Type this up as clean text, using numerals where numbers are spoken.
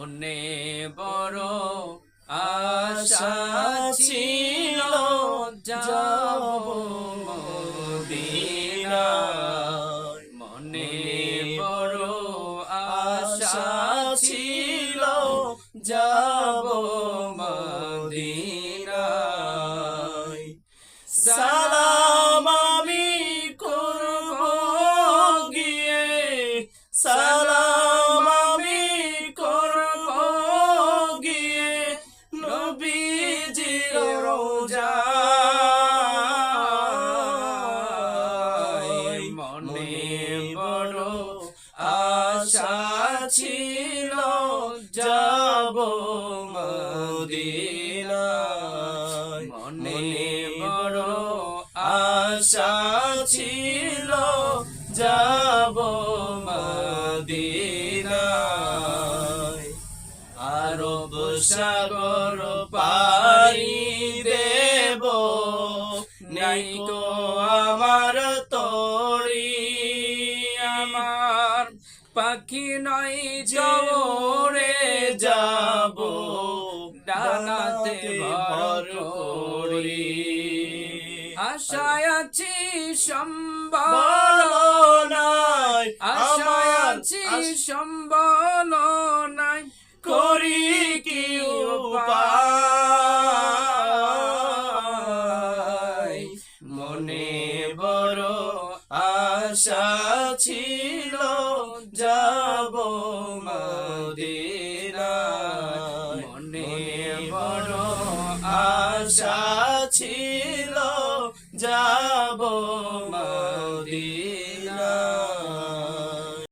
মনে বড় আশা ছিল যাব মদিনায়। মনে বড় আশা ছিল যাব মদিনায়। সালাম আমি করব গিয়ে, সালাম আমি করব গিয়ে নবীজির রওজায়। মনে বড় আশা ছিল যাব মদিনায়। মনে বড় আশা ছিল যাব মদিনায়। আরব সাগর পাড়ি দেব, নাই তো আমার তরি। আমার পাখি নয় জোরে যাব, ডানাতে ভর করি। আশায় আছি সম্বল নাই, আশায় আছি সম্বল নাই, করি কি উপায়। মনে বড় আশা ছিল